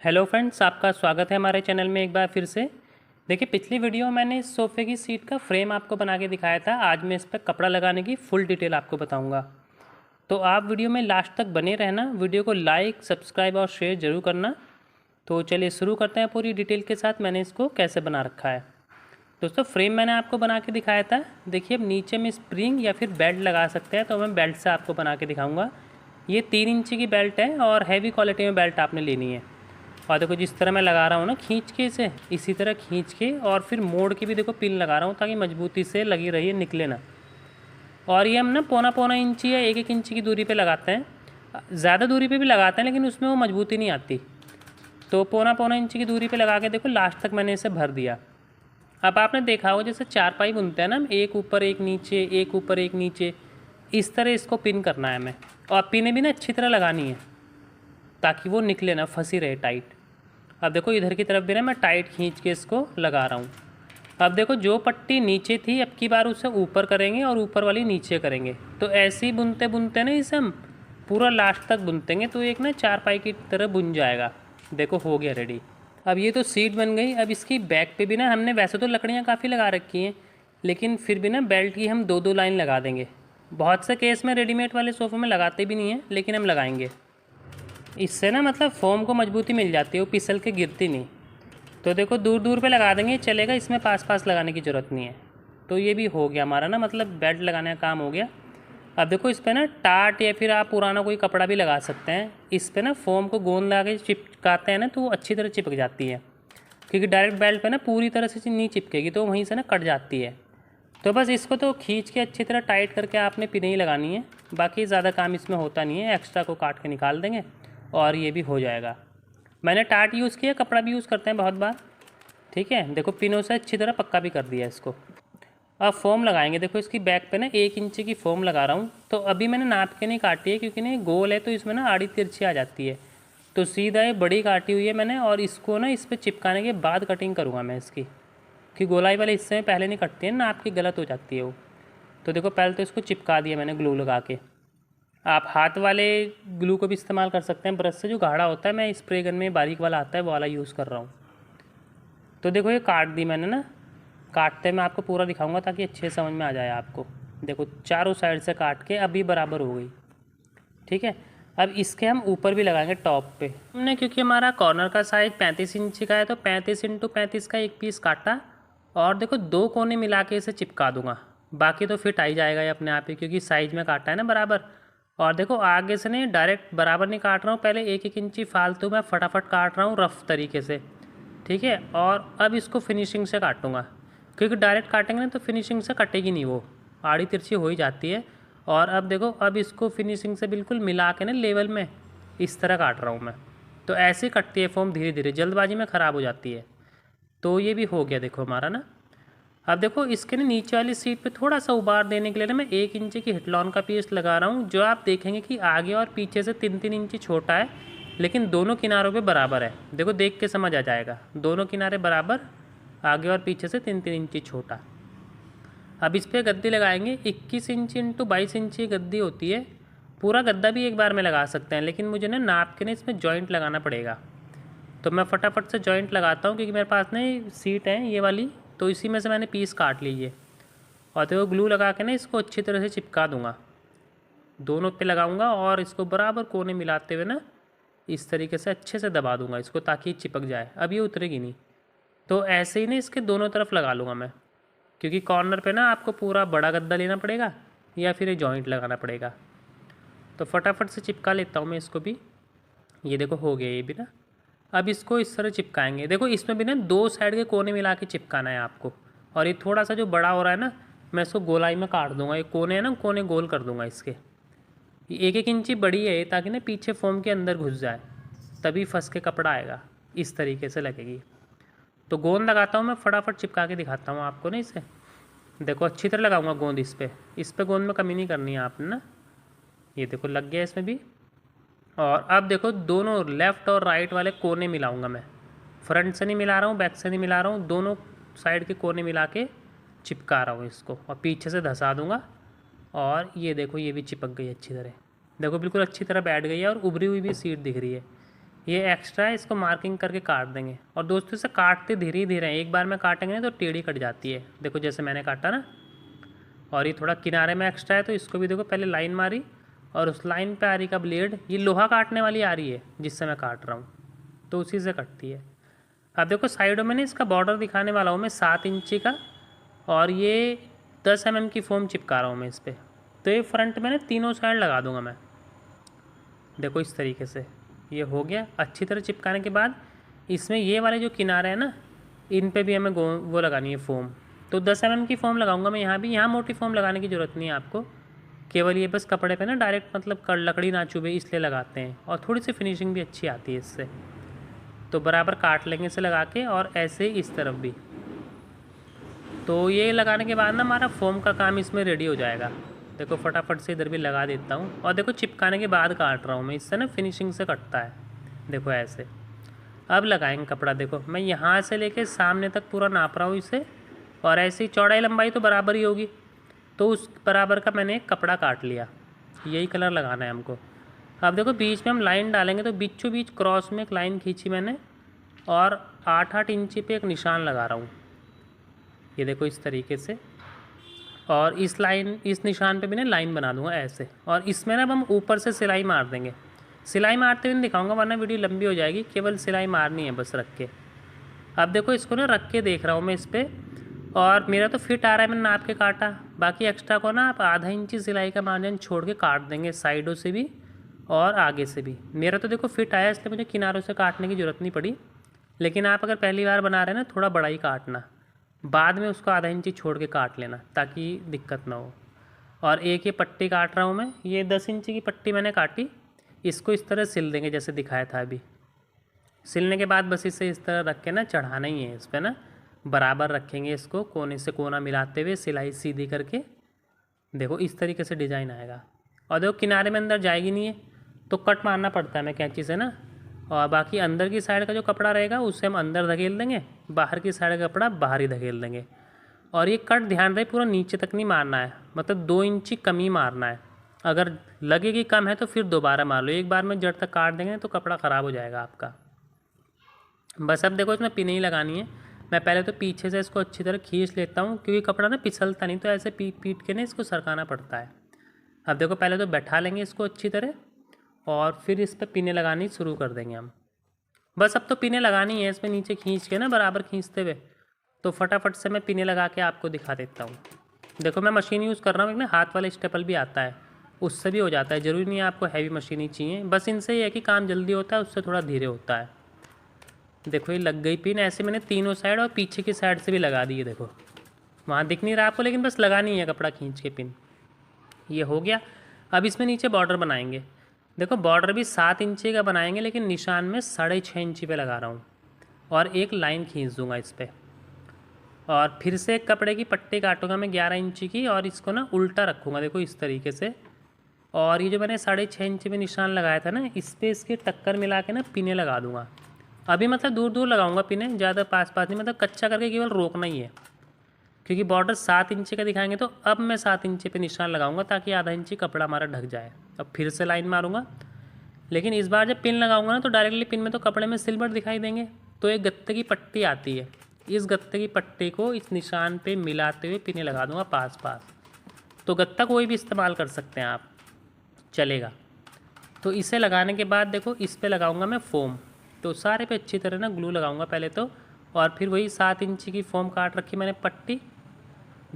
Hello friends, आपका स्वागत है हमारे चैनल में एक बार फिर से। देखिए, पिछली वीडियो में मैंने इस सोफ़े की सीट का फ्रेम आपको बना के दिखाया था। आज मैं इस पर कपड़ा लगाने की फुल डिटेल आपको बताऊंगा, तो आप वीडियो में लास्ट तक बने रहना। वीडियो को लाइक, सब्सक्राइब और शेयर ज़रूर करना। तो चलिए शुरू करते हैं पूरी डिटेल के साथ मैंने इसको कैसे बना रखा है। दोस्तों, फ्रेम मैंने आपको बना के दिखाया था। देखिए, अब नीचे में स्प्रिंग या फिर बेल्ट लगा सकते हैं, तो मैं बेल्ट से आपको बना के दिखाऊँगा। ये 3 इंची की बेल्ट है और हैवी क्वालिटी में बेल्ट आपने लेनी है। और देखो, जिस तरह मैं लगा रहा हूँ ना खींच के इसे, इसी तरह खींच के और फिर मोड़ के भी देखो पिन लगा रहा हूँ ताकि मजबूती से लगी रही, निकले ना। और ये हम ना पौना पौना इंची या 1 1 इंची की दूरी पे लगाते हैं। ज़्यादा दूरी पे भी लगाते हैं लेकिन उसमें वो मजबूती नहीं आती। तो पौना पौना इंची की दूरी पे लगा के देखो लास्ट तक मैंने इसे भर दिया। अब आपने देखा होगा जैसे चारपाई बुनते हैं ना, एक ऊपर एक नीचे, एक ऊपर एक नीचे, इस तरह इसको पिन करना है हमें। और पिने भी ना अच्छी तरह लगानी है ताकि वो निकले ना, फंसी रहे टाइट। अब देखो, इधर की तरफ भी ना मैं टाइट खींच के इसको लगा रहा हूँ। अब देखो, जो पट्टी नीचे थी अब की बार उसे ऊपर करेंगे और ऊपर वाली नीचे करेंगे। तो ऐसे ही बुनते बुनते ना इसे हम पूरा लास्ट तक बुनतेंगे तो एक ना चारपाई की तरह बुन जाएगा। देखो, हो गया रेडी। अब ये तो सीट बन गई। अब इसकी बैक पे भी ना हमने वैसे तो लकड़ियाँ काफ़ी लगा रखी हैं, लेकिन फिर भी ना बेल्ट की हम 2 2 लाइन लगा देंगे। बहुत से केस में रेडीमेड वाले सोफ़े में लगाते भी नहीं हैं, लेकिन हम लगाएंगे। इससे ना मतलब फोम को मजबूती मिल जाती है, वो फिसल के गिरती नहीं। तो देखो, दूर दूर पे लगा देंगे चलेगा, इसमें पास पास लगाने की ज़रूरत नहीं है। तो ये भी हो गया हमारा ना, मतलब बेल्ट लगाने का काम हो गया। अब देखो, इस पर ना टाट या फिर आप पुराना कोई कपड़ा भी लगा सकते हैं। इस पर ना फोम को गोंद लगा के चिपकाते हैं ना तो वो अच्छी तरह चिपक जाती है, क्योंकि डायरेक्ट बेल्ट पे ना पूरी तरह से नहीं चिपकेगी तो वहीं से ना कट जाती है। तो बस इसको तो खींच के अच्छी तरह टाइट करके आपने पिन ही लगानी है। बाकी ज़्यादा काम इसमें होता नहीं है, एक्स्ट्रा को काट के निकाल देंगे और ये भी हो जाएगा। मैंने टाट यूज़ किया, कपड़ा भी यूज़ करते हैं बहुत बार। ठीक है, देखो पिनों से अच्छी तरह पक्का भी कर दिया इसको। अब फोम लगाएंगे। देखो, इसकी बैक पे ना 1 इंची की फोम लगा रहा हूँ। तो अभी मैंने नाप के नहीं काटी है क्योंकि ना ये गोल है तो इसमें ना आड़ी तिरछी आ जाती है। तो सीधा ये बड़ी काटी हुई है मैंने, और इसको ना इस पर चिपकाने के बाद कटिंग करूँगा मैं इसकी, कि गोलाई वाले हिस्से में पहले नहीं कटती है ना, आपकी गलत हो जाती है वो। तो देखो, पहले तो इसको चिपका दिया मैंने ग्लू लगा के। आप हाथ वाले ग्लू को भी इस्तेमाल कर सकते हैं, ब्रश से जो गाढ़ा होता है। मैं स्प्रे गन में बारीक वाला आता है वो वाला यूज़ कर रहा हूँ। तो देखो, ये काट दी मैंने ना। काटते मैं आपको पूरा दिखाऊंगा ताकि अच्छे समझ में आ जाए आपको। देखो, चारों साइड से काट के अभी बराबर हो गई। ठीक है, अब इसके हम ऊपर भी लगाएंगे टॉप पे हमने, क्योंकि हमारा कॉर्नर का साइज 35 इंची का है तो 35 इंटू 35 का एक पीस काटा। और देखो, 2 कोने मिला के इसे चिपका दूंगा। बाकी तो फिट आ ही जाएगा ये अपने आप ही, क्योंकि साइज में काटा है ना बराबर। और देखो, आगे से नहीं डायरेक्ट बराबर नहीं काट रहा हूँ, पहले 1 1 इंची फालतू मैं फटाफट काट रहा हूँ रफ तरीके से। ठीक है, और अब इसको फिनिशिंग से काटूंगा, क्योंकि डायरेक्ट काटेंगे ना तो फिनिशिंग से कटेगी नहीं, वो आड़ी तिरछी हो ही जाती है। और अब देखो, अब इसको फिनिशिंग से बिल्कुल मिला के ना लेवल में इस तरह काट रहा हूँ मैं। तो ऐसे ही कटती है फोम, धीरे धीरे, जल्दबाजी में ख़राब हो जाती है। तो ये भी हो गया देखो हमारा ना। अब देखो, इसके ना नीचे वाली सीट पे थोड़ा सा उबार देने के लिए ना मैं 1 इंची की हिटलॉन का पीस लगा रहा हूँ, जो आप देखेंगे कि आगे और पीछे से 3 3 इंची छोटा है, लेकिन दोनों किनारों पे बराबर है। देखो, देख के समझ आ जाएगा, दोनों किनारे बराबर, आगे और पीछे से 3 3 इंची छोटा। अब इस पर गद्दी लगाएंगे। 21 इंची इंटू 22 इंची गद्दी होती है। पूरा गद्दा भी एक बार में लगा सकते हैं, लेकिन मुझे ना नाप के ना इसमें जॉइंट लगाना पड़ेगा। तो मैं फटाफट से जॉइंट लगाता हूँ, क्योंकि मेरे पास ना सीट है ये वाली, तो इसी में से मैंने पीस काट लीजिए। और देखो, ग्लू लगा के ना इसको अच्छी तरह से चिपका दूँगा। दोनों पे लगाऊंगा और इसको बराबर कोने मिलाते हुए ना इस तरीके से अच्छे से दबा दूंगा इसको, ताकि चिपक जाए। अब ये उतरेगी नहीं। तो ऐसे ही ना इसके दोनों तरफ लगा लूँगा मैं, क्योंकि कॉर्नर पे ना आपको पूरा बड़ा गद्दा लेना पड़ेगा या फिर ये जॉइंट लगाना पड़ेगा। तो फटाफट से चिपका लेता हूँ मैं इसको भी। ये देखो, हो गया ये भी ना। अब इसको इस तरह चिपकाएंगे। देखो, इसमें भी ना 2 साइड के कोने मिला के चिपकाना है आपको। और ये थोड़ा सा जो बड़ा हो रहा है ना, मैं इसको गोलाई में काट दूंगा। ये कोने है ना, कोने गोल कर दूंगा इसके। ये 1 1 इंची बड़ी है ताकि ना पीछे फोम के अंदर घुस जाए, तभी फंस के कपड़ा आएगा। इस तरीके से लगेगी। तो गोंद लगाता हूँ मैं, फटाफट चिपका के दिखाता हूँ आपको ना इसे। देखो, अच्छी तरह लगाऊंगा गोंद इस पे गोंद में कमी नहीं करनी है आपने ना। ये देखो, लग गया इसमें भी। और अब देखो, दोनों लेफ़्ट और राइट वाले कोने मिलाऊंगा मैं। फ्रंट से नहीं मिला रहा हूँ, बैक से नहीं मिला रहा हूँ, दोनों साइड के कोने मिला के चिपका रहा हूँ इसको, और पीछे से धंसा दूँगा। और ये देखो, ये भी चिपक गई अच्छी तरह। देखो, बिल्कुल अच्छी तरह बैठ गई है और उभरी हुई भी सीट दिख रही है। ये एक्स्ट्रा है, इसको मार्किंग करके काट देंगे। और दोस्तों इसे काटते धीरे धीरे, एक बार में काटेंगे ना तो टेढ़ी कट जाती है। देखो जैसे मैंने काटा ना, और ये थोड़ा किनारे में एक्स्ट्रा है तो इसको भी देखो पहले लाइन मारी, और उस लाइन पे आ रही का ब्लेड, ये लोहा काटने वाली आ रही है जिससे मैं काट रहा हूँ, तो उसी से कटती है। अब देखो साइडों में ना इसका बॉर्डर दिखाने वाला हूँ मैं 7 इंची का, और ये 10 mm की फोम चिपका रहा हूँ मैं इस पर। तो ये फ्रंट में ना तीनों साइड लगा दूँगा मैं। देखो इस तरीके से ये हो गया। अच्छी तरह चिपकाने के बाद इसमें ये वाले जो किनारे हैं ना, इन पे भी हमें वो लगानी है फोम। तो 10 mm की फोम लगाऊंगा मैं यहाँ भी। यहाँ मोटी फोम लगाने की ज़रूरत नहीं है आपको, केवल ये बस कपड़े पे ना डायरेक्ट मतलब लकड़ी ना चुभे इसलिए लगाते हैं, और थोड़ी सी फिनिशिंग भी अच्छी आती है इससे। तो बराबर काट लेंगे इसे लगा के, और ऐसे इस तरफ भी। तो ये लगाने के बाद ना हमारा फोम का काम इसमें रेडी हो जाएगा। देखो फटाफट से इधर भी लगा देता हूँ, और देखो चिपकाने के बाद काट रहा हूँ मैं, इससे ना फिनिशिंग से कटता है। देखो ऐसे। अब लगाएंगे कपड़ा। देखो मैं यहाँ से लेके सामने तक पूरा नाप रहा हूँ इसे, और ऐसी चौड़ाई लंबाई तो बराबर ही होगी। तो उस बराबर का मैंने एक कपड़ा काट लिया, यही कलर लगाना है हमको। अब देखो बीच में हम लाइन डालेंगे, तो बीचों बीच क्रॉस में एक लाइन खींची मैंने, और 8-8 इंची पे एक निशान लगा रहा हूँ। ये देखो इस तरीके से, और इस निशान पे भी ना लाइन बना दूंगा ऐसे। और इसमें ना अब हम ऊपर से सिलाई मार देंगे। सिलाई मारते हुए दिखाऊंगा वरना वीडियो लंबी हो जाएगी, केवल सिलाई मारनी है बस रख के। अब देखो इसको ना रख के देख रहा हूँ मैं इस पर, और मेरा तो फिट आ रहा है, मैंने नाप के काटा। बाकी एक्स्ट्रा को ना आप आधा इंची सिलाई का मार्जिन छोड़ के काट देंगे, साइडों से भी और आगे से भी। मेरा तो देखो फिट आया, इसलिए मुझे किनारों से काटने की ज़रूरत नहीं पड़ी। लेकिन आप अगर पहली बार बना रहे हैं ना, थोड़ा बड़ा ही काटना, बाद में उसको आधा इंची छोड़ के काट लेना ताकि दिक्कत ना हो। और एक ये पट्टी काट रहा हूँ मैं, ये 10 इंची की पट्टी मैंने काटी। इसको इस तरह सिल देंगे जैसे दिखाया था अभी। सिलने के बाद बस इसे इस तरह रख के ना चढ़ाना ही है इस पर ना, बराबर रखेंगे इसको कोने से कोना मिलाते हुए, सिलाई सीधी करके। देखो इस तरीके से डिज़ाइन आएगा। और देखो किनारे में अंदर जाएगी नहीं है, तो कट मारना पड़ता है मैं कैंची से ना। और बाकी अंदर की साइड का जो कपड़ा रहेगा उससे हम अंदर धकेल देंगे, बाहर की साइड का कपड़ा बाहर ही धकेल देंगे। और ये कट ध्यान रहे पूरा नीचे तक नहीं मारना है, मतलब 2 इंची कम ही मारना है। अगर लगे कि कम है तो फिर दोबारा मार लो, एक बार में जड़ तक काट देंगे तो कपड़ा ख़राब हो जाएगा आपका। बस अब देखो इसमें पिन ही लगानी है। मैं पहले तो पीछे से इसको अच्छी तरह खींच लेता हूँ, क्योंकि कपड़ा ना फिसलता नहीं, तो ऐसे पीट पीट के ना इसको सरकाना पड़ता है। अब देखो पहले तो बैठा लेंगे इसको अच्छी तरह, और फिर इस पर पिनें लगानी शुरू कर देंगे हम। बस अब तो पिनें लगानी है इसमें, नीचे खींच के ना बराबर खींचते हुए। तो फटाफट से मैं पिनें लगा के आपको दिखा देता हूँ। देखो मैं मशीन यूज़ कर रहा हूँ, एक ना हाथ वाला स्टेपल भी आता है, उससे भी हो जाता है। ज़रूरी नहीं है आपको हैवी मशीन ही चाहिए, बस इनसे ये है कि काम जल्दी होता है, उससे थोड़ा धीरे होता है। देखो ये लग गई पिन। ऐसे मैंने तीनों साइड और पीछे की साइड से भी लगा दी है। देखो वहाँ दिख नहीं रहा आपको, लेकिन बस लगानी है कपड़ा खींच के पिन। ये हो गया। अब इसमें नीचे बॉर्डर बनाएंगे। देखो बॉर्डर भी 7 इंची का बनाएंगे, लेकिन निशान में 6.5 इंची पे लगा रहा हूँ, और एक लाइन खींच दूंगा इस पर। और फिर से एक कपड़े की पट्टी काटूंगा मैं 11 इंची की, और इसको ना उल्टा रखूँगा देखो इस तरीके से। और ये जो मैंने 6.5 इंची में निशान लगाया था ना, इस पर इसके टक्कर मिला के ना पिने लगा दूँगा। अभी मतलब दूर दूर लगाऊंगा पिने, ज़्यादा पास पास नहीं, मतलब कच्चा करके केवल रोकना ही है। क्योंकि बॉर्डर 7 इंची का दिखाएंगे, तो अब मैं 7 इंची पे निशान लगाऊंगा ताकि आधा इंची कपड़ा हमारा ढक जाए। अब फिर से लाइन मारूंगा, लेकिन इस बार जब पिन लगाऊंगा ना, तो डायरेक्टली पिन में तो कपड़े में सिल्वर दिखाई देंगे। तो एक गत्ते की पट्टी आती है, इस गत्ते की पट्टी को इस निशान पे मिलाते हुए पिने लगा दूंगा पास पास। तो गत्ता कोई भी इस्तेमाल कर सकते हैं आप, चलेगा। तो इसे लगाने के बाद देखो इस पर लगाऊंगा मैं फोम। तो सारे पे अच्छी तरह ना ग्लू लगाऊंगा पहले तो, और फिर वही 7 इंची की फोम काट रखी मैंने पट्टी,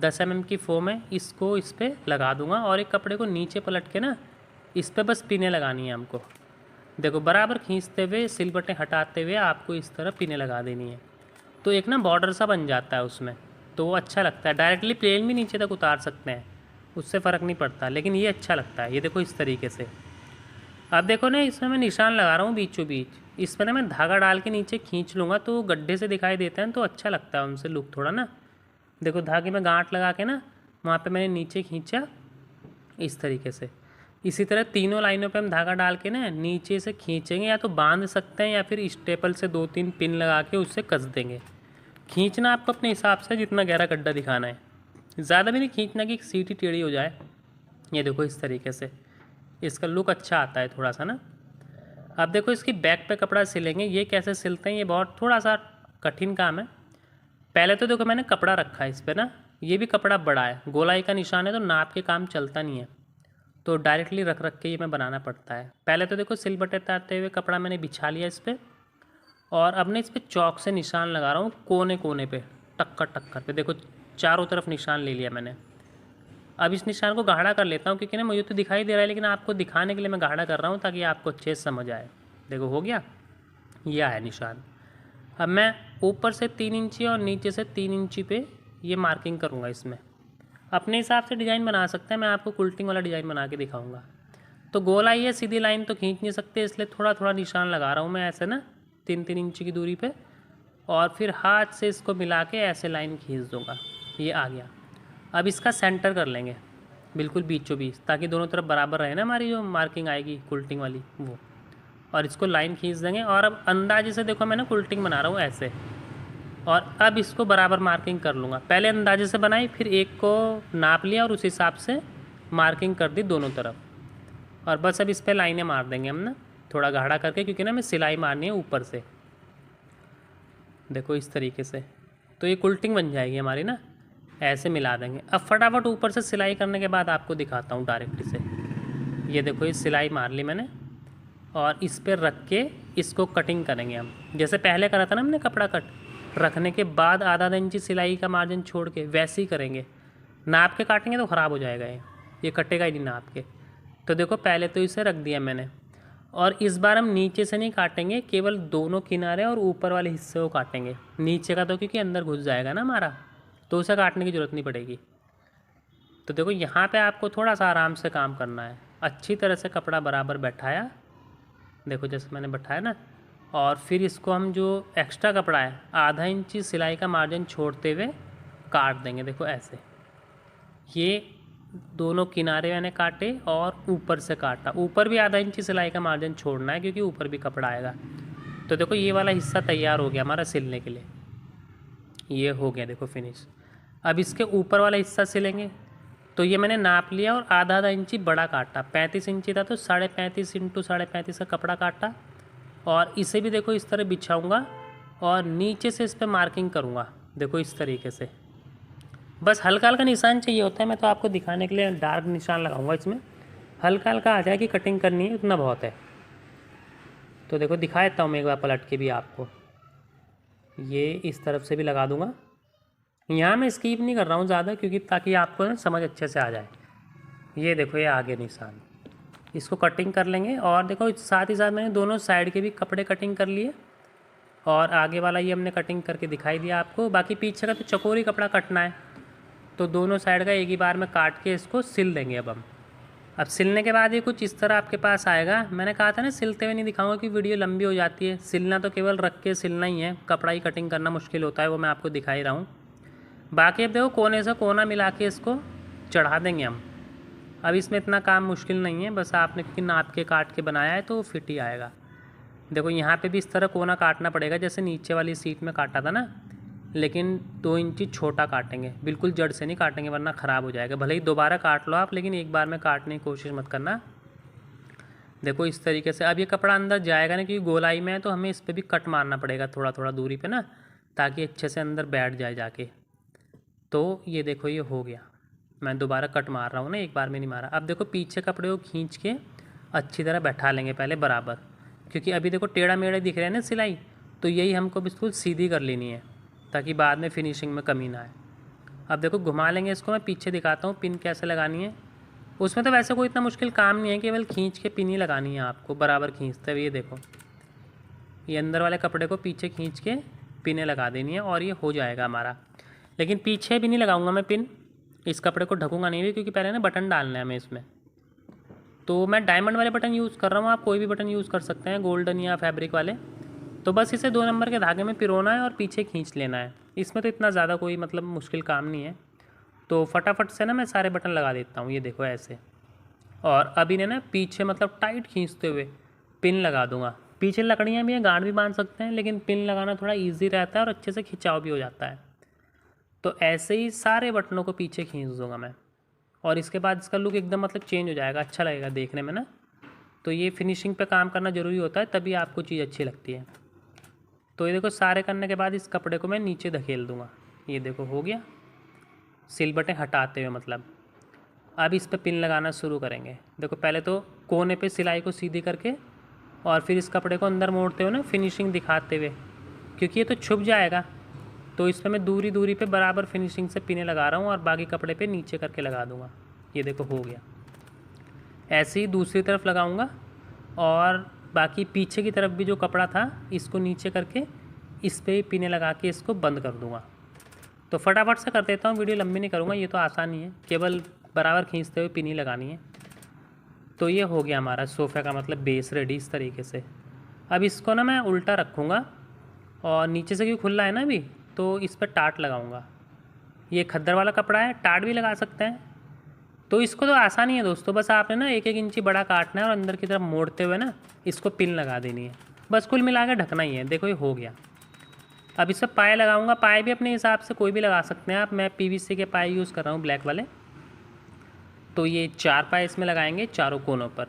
10 mm की फोम है, इसको इस पर लगा दूंगा। और एक कपड़े को नीचे पलट के ना इस पर बस पिनें लगानी है हमको। देखो बराबर खींचते हुए, सिलबटें हटाते हुए आपको इस तरह पिनें लगा देनी है। तो एक ना बॉर्डर सा बन जाता है उसमें, तो वो अच्छा लगता है। डायरेक्टली प्लेन भी नीचे तक उतार सकते हैं, उससे फ़र्क नहीं पड़ता, लेकिन ये अच्छा लगता है। ये देखो इस तरीके से। अब देखो ना इसमें मैं निशान लगा रहा हूँ बीचों बीच, इसमें ना मैं धागा डाल के नीचे खींच लूँगा, तो वो गड्ढे से दिखाई देते हैं, तो अच्छा लगता है उनसे लुक थोड़ा ना। देखो धागे में गांठ लगा के ना वहाँ पे मैंने नीचे खींचा इस तरीके से। इसी तरह तीनों लाइनों पे हम धागा डाल के ना नीचे से खींचेंगे, या तो बांध सकते हैं या फिर स्टेपल से 2-3 पिन लगा के उससे कस देंगे। खींचना आपको अपने हिसाब से जितना गहरा गड्ढा दिखाना है, ज़्यादा भी नहीं खींचना कि सीटी टेढ़ी हो जाए। ये देखो इस तरीके से इसका लुक अच्छा आता है थोड़ा सा ना। अब देखो इसकी बैक पे कपड़ा सिलेंगे। ये कैसे सिलते हैं, ये बहुत थोड़ा सा कठिन काम है। पहले तो देखो मैंने कपड़ा रखा है इस पर ना, ये भी कपड़ा बड़ा है, गोलाई का निशान है, तो नाप के काम चलता नहीं है, तो डायरेक्टली रख रख के ये मैं बनाना पड़ता है। पहले तो देखो सिल बटे तारते हुए कपड़ा मैंने बिछा लिया इस पर, और अब मैं इस पर चौक से निशान लगा रहा हूँ कोने कोने पे, टक्कर टक्कर पे। देखो चारों तरफ निशान ले लिया मैंने। अब इस निशान को गाढ़ा कर लेता हूँ, क्योंकि ना मुझे तो दिखाई दे रहा है, लेकिन आपको दिखाने के लिए मैं गाढ़ा कर रहा हूँ ताकि आपको अच्छे से समझ आए। देखो हो गया, यह है निशान। अब मैं ऊपर से 3 इंची और नीचे से 3 इंची पे ये मार्किंग करूँगा। इसमें अपने हिसाब से डिज़ाइन बना सकते हैं, मैं आपको कुल्टिंग वाला डिज़ाइन बना के दिखाऊँगा। तो गोलाई है, सीधी लाइन तो खींच नहीं सकते, इसलिए थोड़ा थोड़ा निशान लगा रहा हूँ मैं ऐसे ना 3-3 इंची की दूरी पे, और फिर हाथ से इसको मिला के ऐसे लाइन खींच दूँगा। ये आ गया। अब इसका सेंटर कर लेंगे बिल्कुल बीचों बीच, ताकि दोनों तरफ बराबर रहे ना हमारी जो मार्किंग आएगी कुल्टिंग वाली वो। और इसको लाइन खींच देंगे, और अब अंदाजे से देखो मैं ना कुल्टिंग बना रहा हूँ ऐसे, और अब इसको बराबर मार्किंग कर लूँगा। पहले अंदाजे से बनाई, फिर एक को नाप लिया और उस हिसाब से मार्किंग कर दी दोनों तरफ, और बस अब इस पर लाइनें मार देंगे हम ना थोड़ा गाढ़ा करके, क्योंकि ना हमें सिलाई मारनी है ऊपर से। देखो इस तरीके से, तो ये कुल्टिंग बन जाएगी हमारी ना, ऐसे मिला देंगे। अब फटाफट ऊपर से सिलाई करने के बाद आपको दिखाता हूँ डायरेक्टली से। ये देखो ये सिलाई मार ली मैंने, और इस पर रख के इसको कटिंग करेंगे हम, जैसे पहले करा था ना हमने कपड़ा कट रखने के बाद आधा इंची सिलाई का मार्जिन छोड़ के, वैसे ही करेंगे। नाप के काटेंगे तो ख़राब हो जाएगा ये कटेगा ही नहीं नाप के। तो देखो पहले तो इसे रख दिया मैंने, और इस बार हम नीचे से नहीं काटेंगे, केवल दोनों किनारे और ऊपर वाले हिस्से को काटेंगे। नीचे का तो क्योंकि अंदर घुस जाएगा ना हमारा, तो उसे काटने की ज़रूरत नहीं पड़ेगी। तो देखो यहाँ पे आपको थोड़ा सा आराम से काम करना है, अच्छी तरह से कपड़ा बराबर बैठाया, देखो जैसे मैंने बैठाया ना, और फिर इसको हम जो एक्स्ट्रा कपड़ा है आधा इंची सिलाई का मार्जिन छोड़ते हुए काट देंगे। देखो ऐसे, ये दोनों किनारे मैंने काटे और ऊपर से काटा, ऊपर भी आधा इंची सिलाई का मार्जिन छोड़ना है क्योंकि ऊपर भी कपड़ा आएगा। तो देखो ये वाला हिस्सा तैयार हो गया हमारा सिलने के लिए, ये हो गया देखो फिनिश। अब इसके ऊपर वाला हिस्सा सिलेंगे। तो ये मैंने नाप लिया और आधा इंची बड़ा काटा, 35 इंची था तो 35.5 इंटू 35.5 का कपड़ा काटा, और इसे भी देखो इस तरह बिछाऊँगा और नीचे से इस पर मार्किंग करूँगा। देखो इस तरीके से, बस हल्का हल्का निशान चाहिए होता है, मैं तो आपको दिखाने के लिए डार्क निशान लगाऊंगा इसमें, हल्का हल्का आ जाए कि कटिंग करनी है उतना बहुत है। तो देखो दिखा देता हूँ मैं एक बार पलट के भी आपको, ये इस तरफ से भी लगा दूँगा। यहाँ मैं स्कीप नहीं कर रहा हूँ ज़्यादा, क्योंकि ताकि आपको ना समझ अच्छे से आ जाए। ये देखो ये आगे निशान, इसको कटिंग कर लेंगे। और देखो साथ ही साथ मैंने दोनों साइड के भी कपड़े कटिंग कर लिए, और आगे वाला ये हमने कटिंग करके दिखाई दिया आपको। बाकी पीछे का तो चकोरी कपड़ा कटना है, तो दोनों साइड का एक ही बार में काट के इसको सिल देंगे। अब सिलने के बाद ये कुछ इस तरह आपके पास आएगा। मैंने कहा था ना सिलते हुए नहीं दिखाऊंगा कि वीडियो लंबी हो जाती है, सिलना तो केवल रख के सिलना ही है, कपड़ा ही कटिंग करना मुश्किल होता है, वो मैं आपको दिखा ही रहा हूँ। बाकी अब देखो कोने से कोना मिला के इसको चढ़ा देंगे हम। अब इसमें इतना काम मुश्किल नहीं है, बस आपने क्योंकि नाप के काट के बनाया है तो फिट ही आएगा। देखो यहाँ पे भी इस तरह कोना काटना पड़ेगा जैसे नीचे वाली सीट में काटा था ना, लेकिन 2 इंची छोटा काटेंगे, बिल्कुल जड़ से नहीं काटेंगे वरना ख़राब हो जाएगा। भले ही दोबारा काट लो आप, लेकिन एक बार में काटने की कोशिश मत करना। देखो इस तरीके से। अब ये कपड़ा अंदर जाएगा ना, क्योंकि गोलाई में है तो हमें इस पर भी कट मारना पड़ेगा थोड़ा थोड़ा दूरी पे ना, ताकि अच्छे से अंदर बैठ जाए जाके। तो ये देखो ये हो गया, मैं दोबारा कट मार रहा हूँ ना, एक बार में नहीं मारा। अब देखो पीछे कपड़े को खींच के अच्छी तरह बैठा लेंगे पहले बराबर, क्योंकि अभी देखो टेढ़ा मेढ़ा दिख रहा है ना सिलाई, तो यही हमको बिल्कुल सीधी कर लेनी है ताकि बाद में फिनिशिंग में कमी ना आए। अब देखो घुमा लेंगे इसको, मैं पीछे दिखाता हूँ पिन कैसे लगानी है। उसमें तो वैसे कोई इतना मुश्किल काम नहीं है, केवल खींच के पिन ही लगानी है आपको बराबर खींचते हुए। ये देखो ये अंदर वाले कपड़े को पीछे खींच के पिनें लगा देनी है और ये हो जाएगा हमारा। लेकिन पीछे भी नहीं लगाऊंगा मैं पिन, इस कपड़े को ढकूंगा नहीं भी, क्योंकि पहले ना बटन डालना है हमें इसमें। तो मैं डायमंड वाले बटन यूज़ कर रहा हूँ, आप कोई भी बटन यूज़ कर सकते हैं, गोल्डन या फैब्रिक वाले। तो बस इसे 2 नंबर के धागे में पिरोना है और पीछे खींच लेना है। इसमें तो इतना ज़्यादा कोई मतलब मुश्किल काम नहीं है। तो फटाफट से ना मैं सारे बटन लगा देता हूँ, ये देखो ऐसे। और अब इन्हें ना पीछे मतलब टाइट खींचते हुए पिन लगा दूँगा। पीछे लकड़ियाँ भी हैं, गांठ भी बांध सकते हैं, लेकिन पिन लगाना थोड़ा ईजी रहता है और अच्छे से खिंचाव भी हो जाता है। तो ऐसे ही सारे बटनों को पीछे खींच दूँगा मैं, और इसके बाद इसका लुक एकदम मतलब चेंज हो जाएगा, अच्छा लगेगा देखने में ना। तो ये फिनिशिंग पे काम करना ज़रूरी होता है, तभी आपको चीज़ अच्छी लगती है। तो ये देखो सारे करने के बाद इस कपड़े को मैं नीचे धकेल दूँगा। ये देखो हो गया, सिलबटें हटाते हुए मतलब। अब इस पे पिन लगाना शुरू करेंगे। देखो पहले तो कोने पे सिलाई को सीधी करके और फिर इस कपड़े को अंदर मोड़ते हुए ना फिनिशिंग दिखाते हुए, क्योंकि ये तो छुप जाएगा, तो इस पर मैं दूरी दूरी पे बराबर फिनिशिंग से पिने लगा रहा हूँ और बाकी कपड़े पे नीचे करके लगा दूँगा। ये देखो हो गया। ऐसे ही दूसरी तरफ लगाऊँगा और बाकी पीछे की तरफ भी जो कपड़ा था इसको नीचे करके इस पर ही पिने लगा के इसको बंद कर दूँगा। तो फटाफट से कर देता हूँ, वीडियो लंबी नहीं करूँगा, ये तो आसान ही है, केवल बराबर खींचते हुए पिनी लगानी है। तो ये हो गया हमारा सोफ़े का मतलब बेस रेडी इस तरीके से। अब इसको ना मैं उल्टा रखूँगा और नीचे से क्यों खुला है ना अभी, तो इस पर टाट लगाऊँगा। ये खद्दर वाला कपड़ा है, टाट भी लगा सकते हैं। तो इसको तो आसान ही है दोस्तों, बस आपने ना 1-1 इंची बड़ा काटना है और अंदर की तरफ मोड़ते हुए ना इसको पिन लगा देनी है, बस कुल मिला के ढकना ही है। देखो ये हो गया। अब इस पर पाए लगाऊंगा, पाए भी अपने हिसाब से कोई भी लगा सकते हैं आप, मैं पीवीसी के पाए यूज़ कर रहा हूँ ब्लैक वाले। तो ये 4 पाए इसमें लगाएंगे चारों कोनों पर।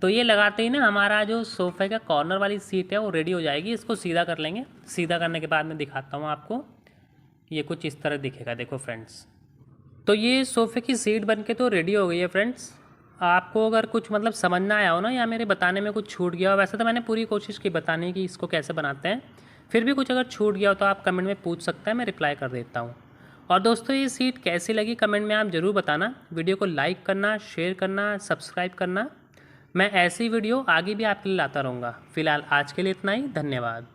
तो ये लगाते ही ना हमारा जो सोफ़े का कॉर्नर वाली सीट है वो रेडी हो जाएगी। इसको सीधा कर लेंगे, सीधा करने के बाद मैं दिखाता हूँ आपको। ये कुछ इस तरह दिखेगा, देखो फ्रेंड्स। तो ये सोफ़े की सीट बनके तो रेडी हो गई है फ्रेंड्स। आपको अगर कुछ मतलब समझ ना आया हो ना या मेरे बताने में कुछ छूट गया हो, वैसे तो मैंने पूरी कोशिश की बताने की इसको कैसे बनाते हैं, फिर भी कुछ अगर छूट गया हो तो आप कमेंट में पूछ सकते हैं, मैं रिप्लाई कर देता हूँ। और दोस्तों ये सीट कैसी लगी कमेंट में आप ज़रूर बताना। वीडियो को लाइक करना, शेयर करना, सब्सक्राइब करना। मैं ऐसी वीडियो आगे भी आपके लिए लाता रहूँगा। फ़िलहाल आज के लिए इतना ही, धन्यवाद।